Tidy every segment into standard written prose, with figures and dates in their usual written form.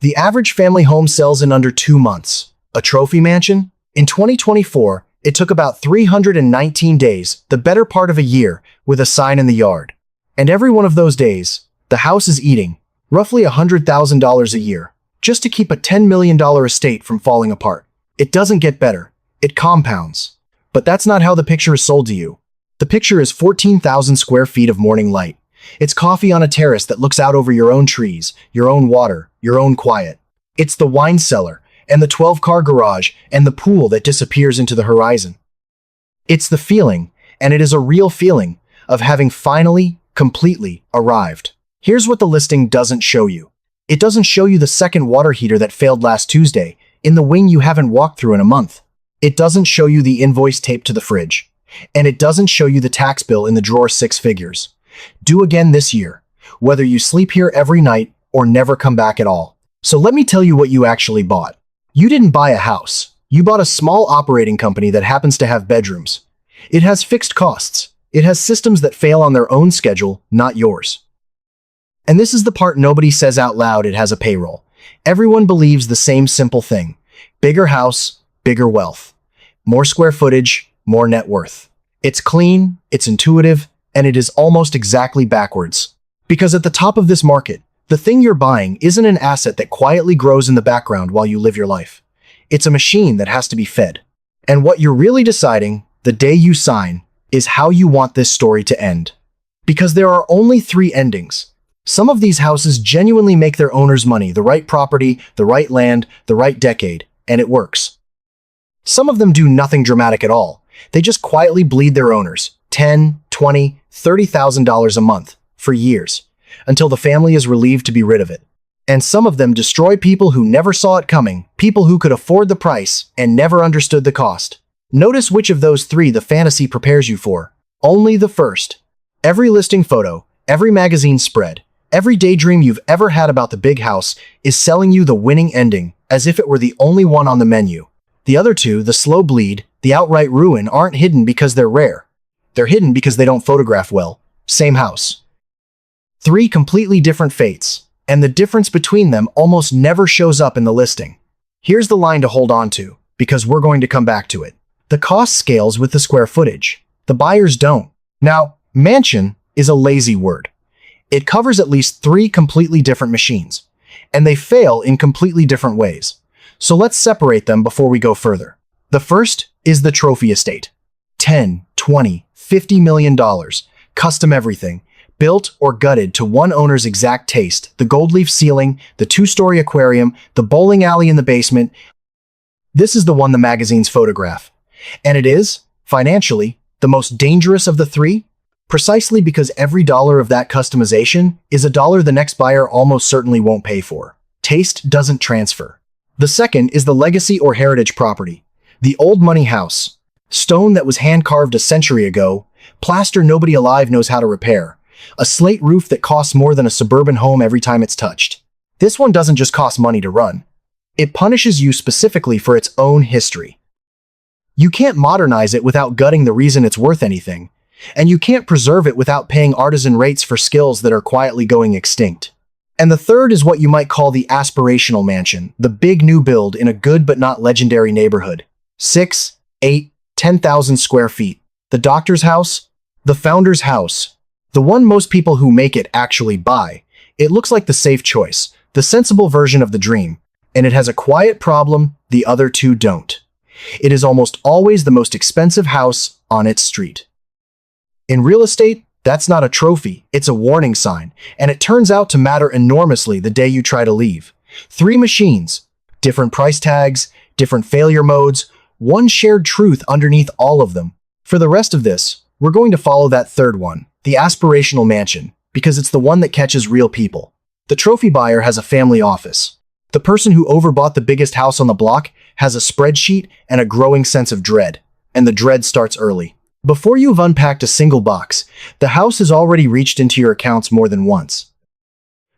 The average family home sells in under 2 months. A trophy mansion? In 2024, it took about 319 days, the better part of a year, with a sign in the yard. And every one of those days, the house is eating roughly $100,000 a year, just to keep a $10 million estate from falling apart. It doesn't get better. It compounds. But that's not how the picture is sold to you. The picture is 14,000 square feet of morning light. It's coffee on a terrace that looks out over your own trees, your own water, your own quiet. It's the wine cellar, and the 12-car garage, and the pool that disappears into the horizon. It's the feeling, and it is a real feeling, of having finally, completely arrived. Here's what the listing doesn't show you. It doesn't show you the second water heater that failed last Tuesday, in the wing you haven't walked through in a month. It doesn't show you the invoice taped to the fridge. And it doesn't show you the tax bill in the drawer 6 figures. Due again this year, whether you sleep here every night or never come back at all. So let me tell you what you actually bought. You didn't buy a house. You bought a small operating company that happens to have bedrooms. It has fixed costs. It has systems that fail on their own schedule, not yours. And this is the part nobody says out loud. It has a payroll. Everyone believes the same simple thing. Bigger house, bigger wealth. More square footage, more net worth. It's clean, it's intuitive, and it is almost exactly backwards. Because at the top of this market, the thing you're buying isn't an asset that quietly grows in the background while you live your life. It's a machine that has to be fed. And what you're really deciding, the day you sign, is how you want this story to end. Because there are only 3 endings. Some of these houses genuinely make their owners money, the right property, the right land, the right decade, and it works. Some of them do nothing dramatic at all. They just quietly bleed their owners, $10,000, $20,000, $30,000 a month, for years, until the family is relieved to be rid of it. And some of them destroy people who never saw it coming, people who could afford the price and never understood the cost. Notice which of those 3 the fantasy prepares you for. Only the first. Every listing photo, every magazine spread, every daydream you've ever had about the big house is selling you the winning ending, as if it were the only one on the menu. The other 2, the slow bleed, the outright ruin, aren't hidden because they're rare. They're hidden because they don't photograph well. Same house. 3 completely different fates, and the difference between them almost never shows up in the listing. Here's the line to hold on to, because we're going to come back to it. The cost scales with the square footage. The buyers don't. Now, mansion is a lazy word. It covers at least 3 completely different machines, and they fail in completely different ways. So let's separate them before we go further. The first is the trophy estate. $10, $20, $50 million, custom everything, built or gutted to one owner's exact taste, the gold leaf ceiling, the 2-story aquarium, the bowling alley in the basement. This is the one the magazines photograph. And it is, financially, the most dangerous of the 3, precisely because every dollar of that customization is a dollar the next buyer almost certainly won't pay for. Taste doesn't transfer. The second is the legacy or heritage property. The old money house. Stone that was hand-carved a century ago, plaster nobody alive knows how to repair, a slate roof that costs more than a suburban home every time it's touched. This one doesn't just cost money to run. It punishes you specifically for its own history. You can't modernize it without gutting the reason it's worth anything, and you can't preserve it without paying artisan rates for skills that are quietly going extinct. And the third is what you might call the aspirational mansion, the big new build in a good but not legendary neighborhood. 6, 8, 10,000 square feet. The doctor's house, the founder's house, the one most people who make it actually buy. It looks like the safe choice, the sensible version of the dream, and it has a quiet problem the other 2 don't. It is almost always the most expensive house on its street. In real estate, that's not a trophy, it's a warning sign, and it turns out to matter enormously the day you try to leave. 3 machines, different price tags, different failure modes, one shared truth underneath all of them. For the rest of this, we're going to follow that third one, the aspirational mansion, because it's the one that catches real people. The trophy buyer has a family office. The person who overbought the biggest house on the block has a spreadsheet and a growing sense of dread, and the dread starts early. Before you've unpacked a single box, the house has already reached into your accounts more than once.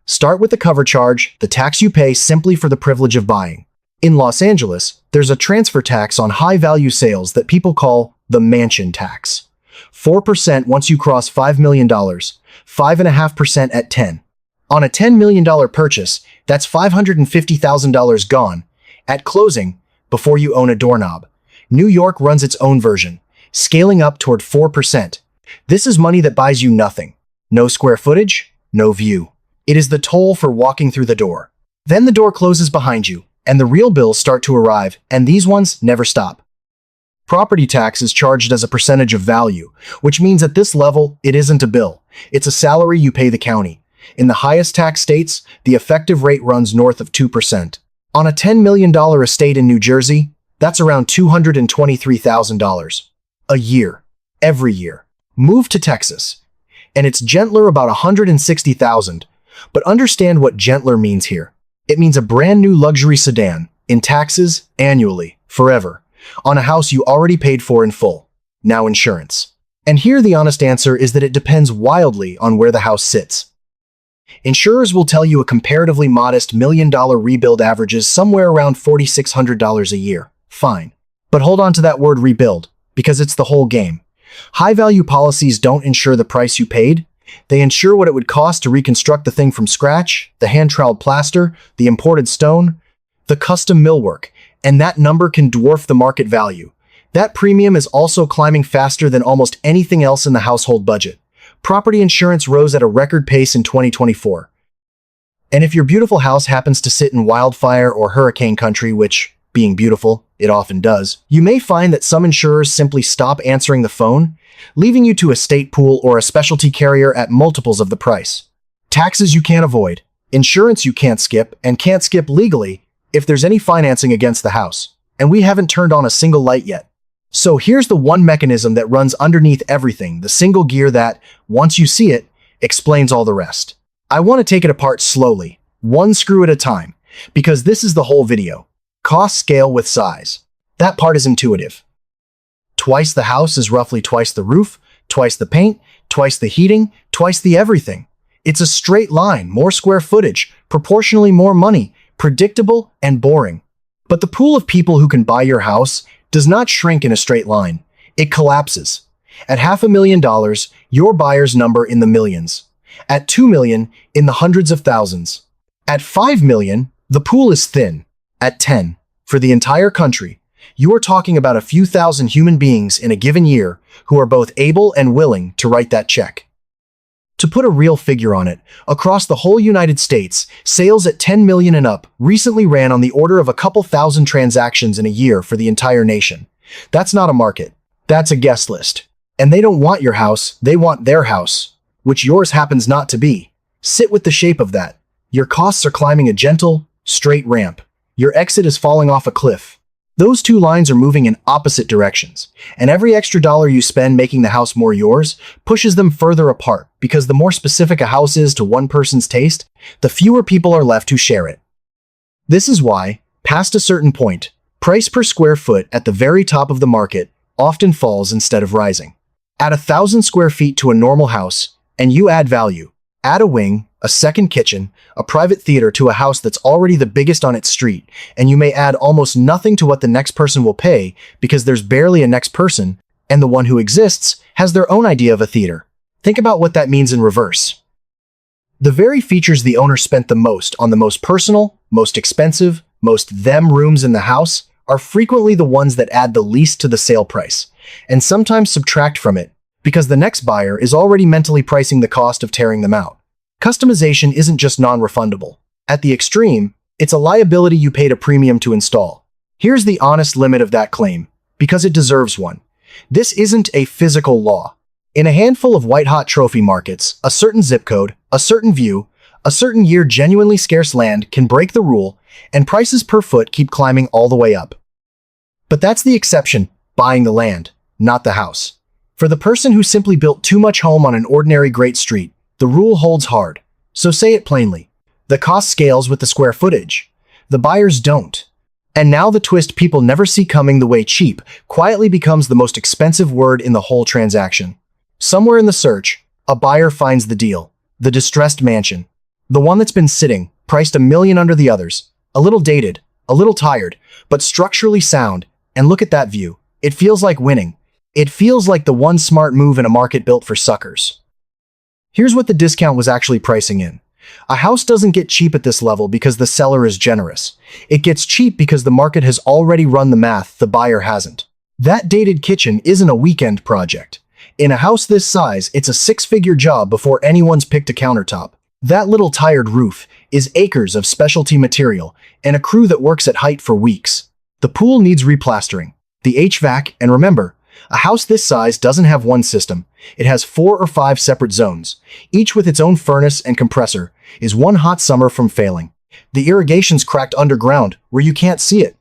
Start with the cover charge, the tax you pay simply for the privilege of buying. In Los Angeles, there's a transfer tax on high-value sales that people call the mansion tax. 4% once you cross $5 million, 5.5% at 10. On a $10 million purchase, that's $550,000 gone. At closing, before you own a doorknob. New York runs its own version, scaling up toward 4%. This is money that buys you nothing. No square footage, no view. It is the toll for walking through the door. Then the door closes behind you, and the real bills start to arrive, and these ones never stop. Property tax is charged as a percentage of value, which means at this level, it isn't a bill. It's a salary you pay the county. In the highest tax states, the effective rate runs north of 2%. On a $10 million estate in New Jersey, that's around $223,000 a year, every year. Move to Texas, and it's gentler, about $160,000. But understand what gentler means here. It means a brand new luxury sedan, in taxes, annually, forever, on a house you already paid for in full. Now insurance. And here the honest answer is that it depends wildly on where the house sits. Insurers will tell you a comparatively modest $1 million rebuild averages somewhere around $4,600 a year. Fine. But hold on to that word rebuild, because it's the whole game. High-value policies don't insure the price you paid. They insure what it would cost to reconstruct the thing from scratch, the hand-troweled plaster, the imported stone, the custom millwork, and that number can dwarf the market value. That premium is also climbing faster than almost anything else in the household budget. Property insurance rose at a record pace in 2024. And if your beautiful house happens to sit in wildfire or hurricane country, which, being beautiful, it often does, you may find that some insurers simply stop answering the phone, leaving you to a state pool or a specialty carrier at multiples of the price. Taxes you can't avoid, insurance you can't skip, and can't skip legally if there's any financing against the house. And we haven't turned on a single light yet. So here's the one mechanism that runs underneath everything, the single gear that, once you see it, explains all the rest. I want to take it apart slowly, one screw at a time, because this is the whole video. Cost scale with size. That part is intuitive. Twice the house is roughly twice the roof, twice the paint, twice the heating, twice the everything. It's a straight line, more square footage, proportionally more money, predictable and boring. But the pool of people who can buy your house does not shrink in a straight line. It collapses. At $500,000, your buyer's number in the millions. At $2 million, in the hundreds of thousands. At $5 million, the pool is thin. At 10, for the entire country, you are talking about a few thousand human beings in a given year who are both able and willing to write that check. To put a real figure on it, across the whole United States, sales at $10 million and up recently ran on the order of a couple thousand transactions in a year for the entire nation. That's not a market. That's a guest list. And they don't want your house, they want their house, which yours happens not to be. Sit with the shape of that. Your costs are climbing a gentle, straight ramp. Your exit is falling off a cliff. Those two lines are moving in opposite directions, and every extra dollar you spend making the house more yours pushes them further apart, because the more specific a house is to one person's taste, the fewer people are left who share it. This is why, past a certain point, price per square foot at the very top of the market often falls instead of rising. Add 1,000 square feet to a normal house, and you add value. Add a wing, a second kitchen, a private theater to a house that's already the biggest on its street, and you may add almost nothing to what the next person will pay because there's barely a next person, and the one who exists has their own idea of a theater. Think about what that means in reverse. The very features the owner spent the most on the most personal, most expensive, most them rooms in the house are frequently the ones that add the least to the sale price, and sometimes subtract from it, because the next buyer is already mentally pricing the cost of tearing them out. Customization isn't just non-refundable. At the extreme, it's a liability you paid a premium to install. Here's the honest limit of that claim, because it deserves one. This isn't a physical law. In a handful of white-hot trophy markets, a certain zip code, a certain view, a certain year genuinely scarce land can break the rule, and prices per foot keep climbing all the way up. But that's the exception, buying the land, not the house. For the person who simply built too much home on an ordinary great street, the rule holds hard. So say it plainly. The cost scales with the square footage. The buyers don't. And now the twist people never see coming, the way cheap quietly becomes the most expensive word in the whole transaction. Somewhere in the search, a buyer finds the deal. The distressed mansion. The one that's been sitting, priced $1 million under the others. A little dated, a little tired, but structurally sound. And look at that view. It feels like winning. It feels like the one smart move in a market built for suckers. Here's what the discount was actually pricing in. A house doesn't get cheap at this level because the seller is generous. It gets cheap because the market has already run the math the buyer hasn't. That dated kitchen isn't a weekend project. In a house this size, it's a six-figure job before anyone's picked a countertop. That little tired roof is acres of specialty material and a crew that works at height for weeks. The pool needs replastering. The HVAC, and remember, a house this size doesn't have one system. It has 4 or 5 separate zones, each with its own furnace and compressor, is one hot summer from failing. The irrigation's cracked underground where you can't see it.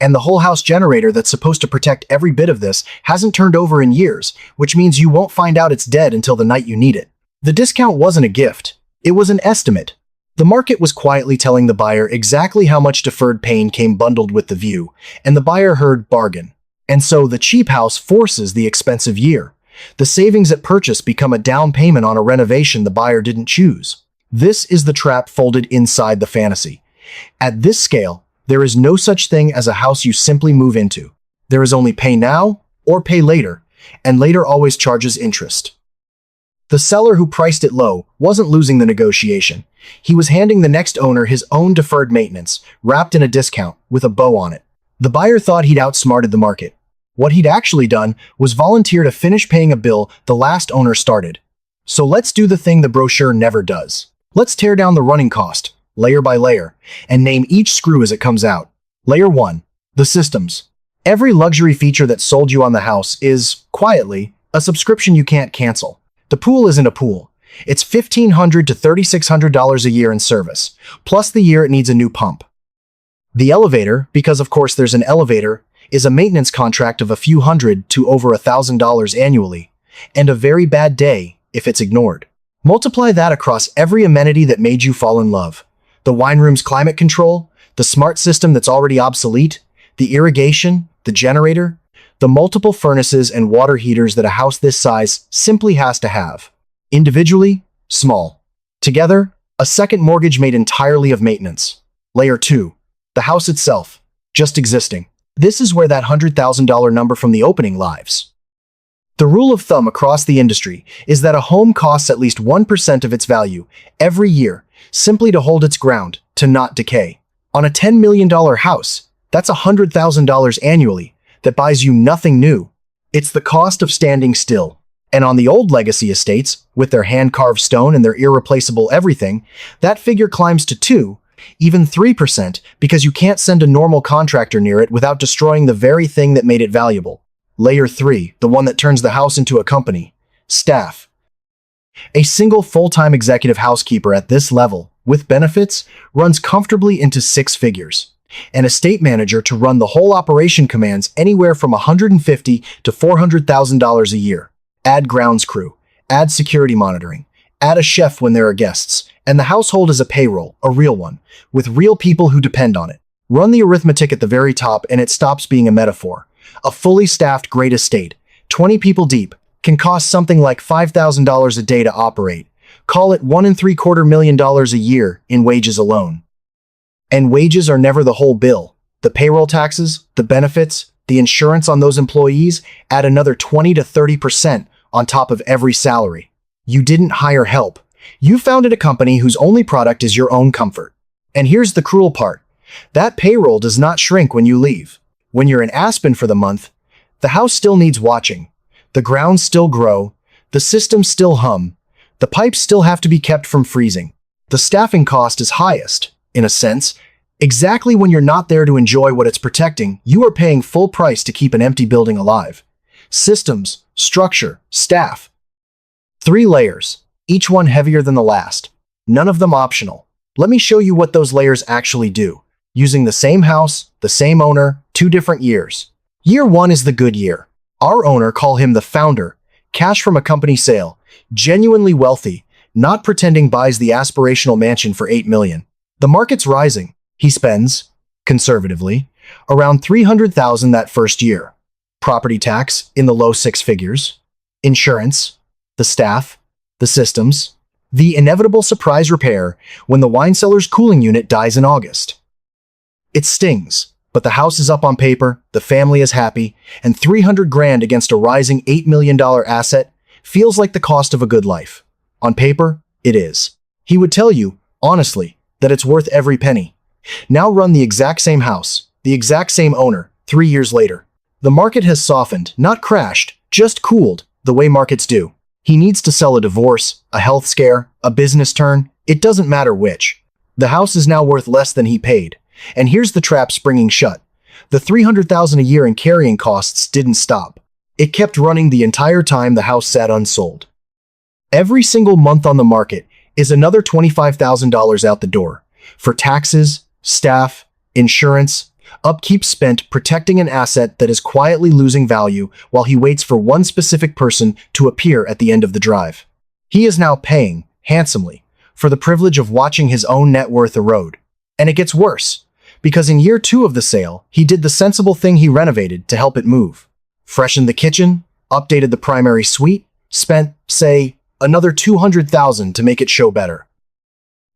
And the whole house generator that's supposed to protect every bit of this hasn't turned over in years, which means you won't find out it's dead until the night you need it. The discount wasn't a gift. It was an estimate. The market was quietly telling the buyer exactly how much deferred pain came bundled with the view, and the buyer heard bargain. And so the cheap house forces the expensive year. The savings at purchase become a down payment on a renovation the buyer didn't choose. This is the trap folded inside the fantasy. At this scale, there is no such thing as a house you simply move into. There is only pay now or pay later, and later always charges interest. The seller who priced it low wasn't losing the negotiation. He was handing the next owner his own deferred maintenance, wrapped in a discount, with a bow on it. The buyer thought he'd outsmarted the market. What he'd actually done was volunteer to finish paying a bill the last owner started. So let's do the thing the brochure never does. Let's tear down the running cost, layer by layer, and name each screw as it comes out. Layer 1. The systems. Every luxury feature that sold you on the house is, quietly, a subscription you can't cancel. The pool isn't a pool. It's $1,500 to $3,600 a year in service, plus the year it needs a new pump. The elevator, because of course there's an elevator, is a maintenance contract of a few hundred to over $1,000 annually, and a very bad day if it's ignored. Multiply that across every amenity that made you fall in love. The wine room's climate control, the smart system that's already obsolete, the irrigation, the generator, the multiple furnaces and water heaters that a house this size simply has to have. Individually, small. Together, a second mortgage made entirely of maintenance. Layer 2. The house itself, just existing. This is where that $100,000 number from the opening lives. The rule of thumb across the industry is that a home costs at least 1% of its value every year, simply to hold its ground, to not decay. On a $10 million house, that's $100,000 annually that buys you nothing new. It's the cost of standing still. And on the old legacy estates, with their hand-carved stone and their irreplaceable everything, that figure climbs to 2%, even 3%, because you can't send a normal contractor near it without destroying the very thing that made it valuable. Layer 3, the one that turns the house into a company. Staff. A single full-time executive housekeeper at this level, with benefits, runs comfortably into 6 figures. An estate manager to run the whole operation commands anywhere from $150,000 to $400,000 a year. Add grounds crew, add security monitoring, add a chef when there are guests, and the household is a payroll, a real one, with real people who depend on it. Run the arithmetic at the very top and it stops being a metaphor. A fully staffed great estate, 20 people deep, can cost something like $5,000 a day to operate. Call it $1.75 million a year in wages alone. And wages are never the whole bill. The payroll taxes, the benefits, the insurance on those employees add another 20 to 30% on top of every salary. You didn't hire help. You founded a company whose only product is your own comfort. And here's the cruel part. That payroll does not shrink when you leave. When you're in Aspen for the month, the house still needs watching. The grounds still grow. The systems still hum. The pipes still have to be kept from freezing. The staffing cost is highest, in a sense. Exactly when you're not there to enjoy what it's protecting, you are paying full price to keep an empty building alive. Systems, structure, staff. 3 layers, each one heavier than the last. None of them optional. Let me show you what those layers actually do. Using the same house, the same owner, 2 different years. Year 1 is the good year. Our owner, call him the founder, cash from a company sale, genuinely wealthy, not pretending buys the aspirational mansion for $8 million. The market's rising. He spends, conservatively, around $300,000 that first year. Property tax in the low 6 figures. Insurance, the staff, the systems, the inevitable surprise repair when the wine cellar's cooling unit dies in August. It stings, but the house is up on paper, the family is happy, and $300,000 against a rising $8 million asset feels like the cost of a good life. On paper, it is. He would tell you, honestly, that it's worth every penny. Now run the exact same house, the exact same owner, 3 years later. The market has softened, not crashed, just cooled, the way markets do. He needs to sell a divorce, a health scare, a business turn, it doesn't matter which. The house is now worth less than he paid. And here's the trap springing shut. The $300,000 a year in carrying costs didn't stop. It kept running the entire time the house sat unsold. Every single month on the market is another $25,000 out the door for taxes, staff, insurance, upkeep spent protecting an asset that is quietly losing value while he waits for one specific person to appear at the end of the drive. He is now paying, handsomely, for the privilege of watching his own net worth erode. And it gets worse, because in year 2 of the sale, he did the sensible thing. He renovated to help it move. Freshened the kitchen, updated the primary suite, spent, say, another $200,000 to make it show better.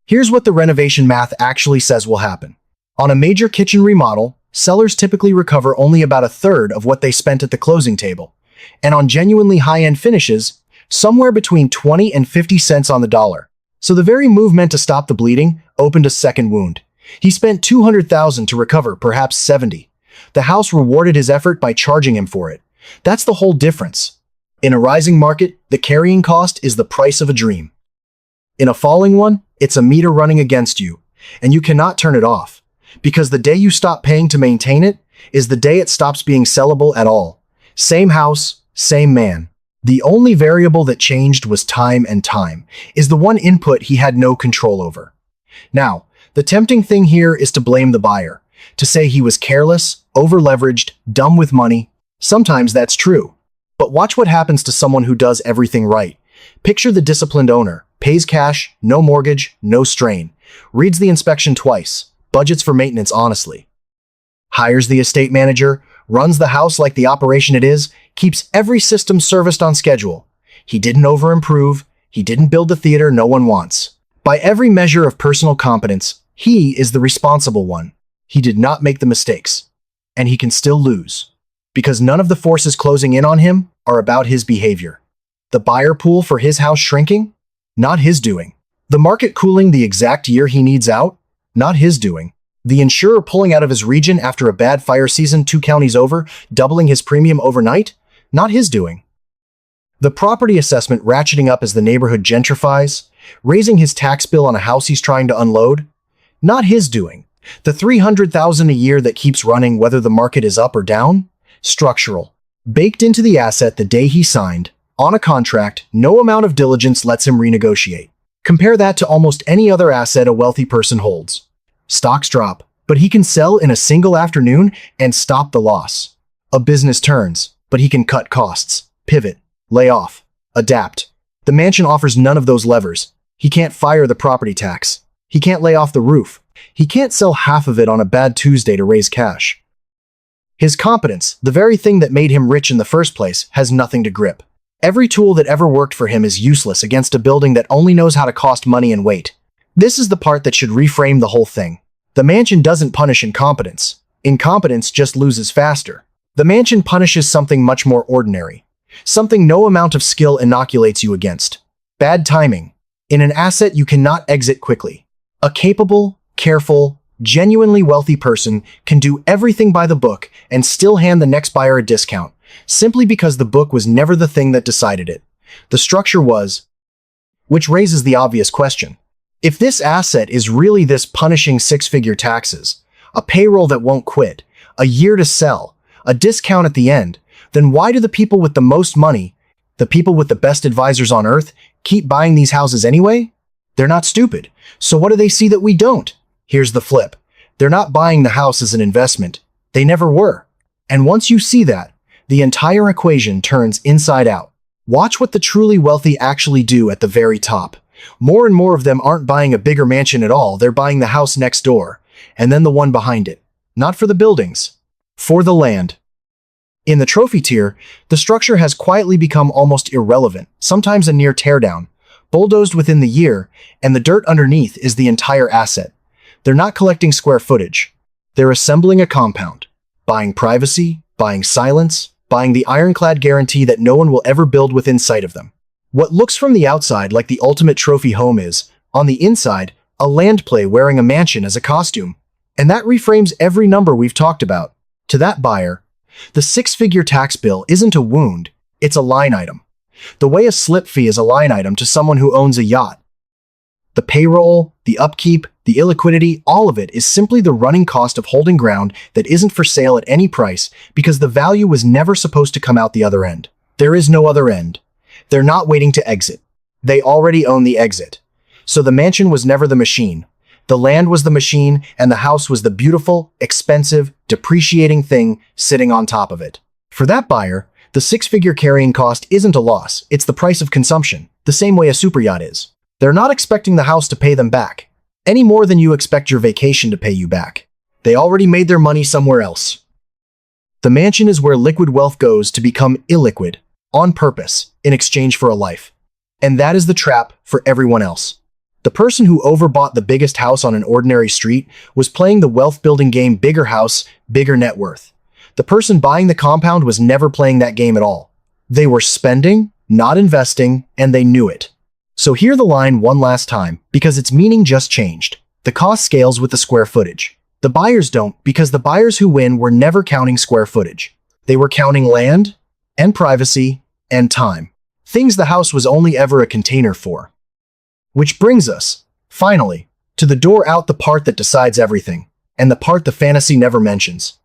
Here's what the renovation math actually says will happen. On a major kitchen remodel, sellers typically recover only about a third of what they spent at the closing table. And on genuinely high-end finishes, somewhere between 20 and 50 cents on the dollar. So the very move meant to stop the bleeding opened a second wound. He spent $200,000 to recover perhaps 70. The house rewarded his effort by charging him for it. That's the whole difference. In a rising market, the carrying cost is the price of a dream. In a falling one, it's a meter running against you, and you cannot turn it off. Because the day you stop paying to maintain it is the day it stops being sellable at all. Same house, same man. The only variable that changed was time, and time is the one input he had no control over. Now, the tempting thing here is to blame the buyer, to say he was careless, over-leveraged, dumb with money. Sometimes that's true. But watch what happens to someone who does everything right. Picture the disciplined owner, pays cash, no mortgage, no strain, reads the inspection twice, budgets for maintenance honestly, hires the estate manager, runs the house like the operation it is, keeps every system serviced on schedule. He didn't over-improve, he didn't build the theater no one wants. By every measure of personal competence, he is the responsible one. He did not make the mistakes. And he can still lose. Because none of the forces closing in on him are about his behavior. The buyer pool for his house shrinking? Not his doing. The market cooling the exact year he needs out? Not his doing. The insurer pulling out of his region after a bad fire season 2 counties over, doubling his premium overnight? Not his doing. The property assessment ratcheting up as the neighborhood gentrifies, raising his tax bill on a house he's trying to unload? Not his doing. The $300,000 a year that keeps running whether the market is up or down? Structural. Baked into the asset the day he signed, on a contract, no amount of diligence lets him renegotiate. Compare that to almost any other asset a wealthy person holds. Stocks drop, but he can sell in a single afternoon and stop the loss. A business turns, but he can cut costs, pivot, lay off, adapt. The mansion offers none of those levers. He can't fire the property tax. He can't lay off the roof. He can't sell half of it on a bad Tuesday to raise cash. His competence, the very thing that made him rich in the first place, has nothing to grip. Every tool that ever worked for him is useless against a building that only knows how to cost money and wait. This is the part that should reframe the whole thing. The mansion doesn't punish incompetence. Incompetence just loses faster. The mansion punishes something much more ordinary. Something no amount of skill inoculates you against. Bad timing. In an asset you cannot exit quickly. A capable, careful, genuinely wealthy person can do everything by the book and still hand the next buyer a discount, simply because the book was never the thing that decided it. The structure was. Which raises the obvious question. If this asset is really this punishing 6-figure taxes, a payroll that won't quit, a year to sell, a discount at the end, then why do the people with the most money, the people with the best advisors on earth, keep buying these houses anyway? They're not stupid. So what do they see that we don't? Here's the flip. They're not buying the house as an investment. They never were. And once you see that, the entire equation turns inside out. Watch what the truly wealthy actually do at the very top. More and more of them aren't buying a bigger mansion at all. They're buying the house next door, and then the one behind it. Not for the buildings, for the land. In the trophy tier, the structure has quietly become almost irrelevant, sometimes a near teardown, bulldozed within the year, and the dirt underneath is the entire asset. They're not collecting square footage. They're assembling a compound, buying privacy, buying silence, buying the ironclad guarantee that no one will ever build within sight of them. What looks from the outside like the ultimate trophy home is, On the inside, a land play wearing a mansion as a costume. And that reframes every number we've talked about. To that buyer, the six-figure tax bill isn't a wound, it's a line item. The way a slip fee is a line item to someone who owns a yacht. The payroll, the upkeep, the illiquidity, all of it is simply the running cost of holding ground that isn't for sale at any price because the value was never supposed to come out the other end. There is no other end. They're not waiting to exit. They already own the exit. So the mansion was never the machine. The land was the machine, and the house was the beautiful, expensive, depreciating thing sitting on top of it. For that buyer, the six-figure carrying cost isn't a loss, it's the price of consumption, the same way a superyacht is. They're not expecting the house to pay them back, any more than you expect your vacation to pay you back. They already made their money somewhere else. The mansion is where liquid wealth goes to become illiquid, on purpose, in exchange for a life. And that is the trap for everyone else. The person who overbought the biggest house on an ordinary street was playing the wealth-building game bigger house, bigger net worth. The person buying the compound was never playing that game at all. They were spending, not investing, and they knew it. So hear the line one last time, because its meaning just changed. The cost scales with the square footage. The buyers don't, because the buyers who win were never counting square footage. They were counting land, and privacy, and time. Things the house was only ever a container for. Which brings us, finally, to the door out, the part that decides everything, and the part the fantasy never mentions.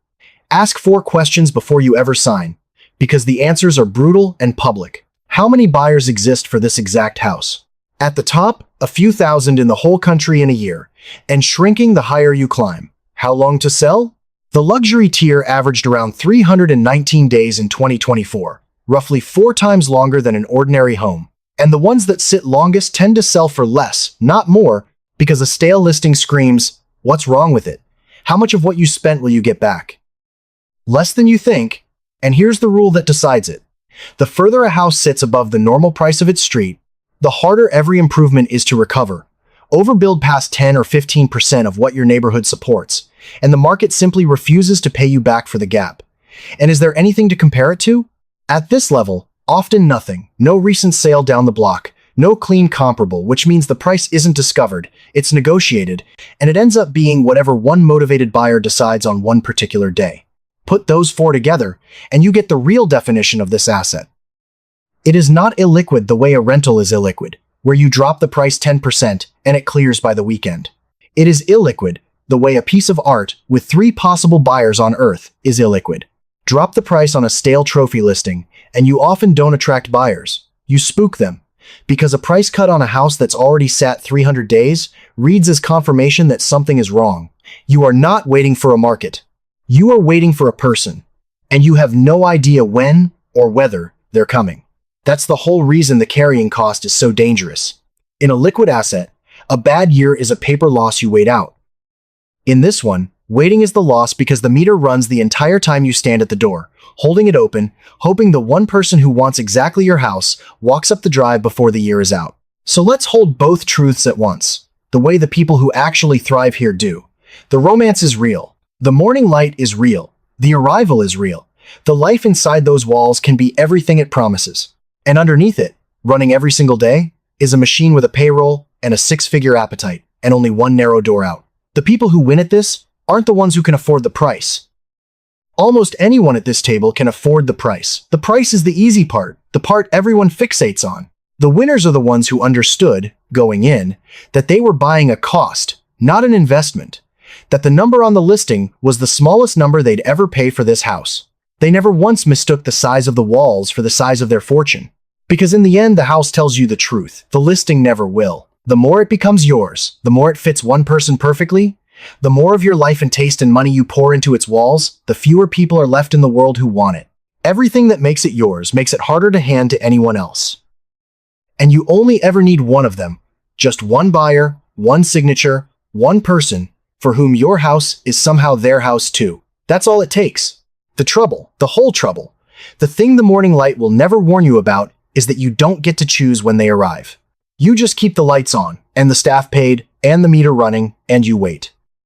Ask 4 questions before you ever sign, because the answers are brutal and public. How many buyers exist for this exact house? At the top, a few thousand in the whole country in a year, and shrinking the higher you climb. How long to sell? The luxury tier averaged around 319 days in 2024, roughly 4 times longer than an ordinary home. And the ones that sit longest tend to sell for less, not more, because a stale listing screams, "What's wrong with it? How much of what you spent will you get back?" Less than you think, and here's the rule that decides it. The further a house sits above the normal price of its street, the harder every improvement is to recover. Overbuild past 10 or 15% of what your neighborhood supports, and the market simply refuses to pay you back for the gap. And is there anything to compare it to? At this level, often nothing. No recent sale down the block, no clean comparable, which means the price isn't discovered, it's negotiated, and it ends up being whatever one motivated buyer decides on one particular day. Put those 4 together, and you get the real definition of this asset. It is not illiquid the way a rental is illiquid, where you drop the price 10% and it clears by the weekend. It is illiquid the way a piece of art with 3 possible buyers on Earth is illiquid. Drop the price on a stale trophy listing, and you often don't attract buyers. You spook them, because a price cut on a house that's already sat 300 days reads as confirmation that something is wrong. You are not waiting for a market. You are waiting for a person, and you have no idea when or whether they're coming. That's the whole reason the carrying cost is so dangerous. In a liquid asset, a bad year is a paper loss you wait out. In this one, waiting is the loss because the meter runs the entire time you stand at the door, holding it open, hoping the one person who wants exactly your house walks up the drive before the year is out. So let's hold both truths at once, the way the people who actually thrive here do. The romance is real. The morning light is real. The arrival is real. The life inside those walls can be everything it promises. And underneath it, running every single day, is a machine with a payroll and a 6-figure appetite, and only one narrow door out. The people who win at this aren't the ones who can afford the price. Almost anyone at this table can afford the price. The price is the easy part, the part everyone fixates on. The winners are the ones who understood, going in, that they were buying a cost, not an investment. That the number on the listing was the smallest number they'd ever pay for this house. They never once mistook the size of the walls for the size of their fortune. Because in the end, the house tells you the truth. The listing never will. The more it becomes yours, the more it fits one person perfectly, the more of your life and taste and money you pour into its walls, the fewer people are left in the world who want it. Everything that makes it yours makes it harder to hand to anyone else. And you only ever need one of them. Just one buyer, one signature, one person, for whom your house is somehow their house too. That's all it takes. The trouble, the whole trouble, the thing the morning light will never warn you about is that you don't get to choose when they arrive. You just keep the lights on, and the staff paid, and the meter running, and you wait.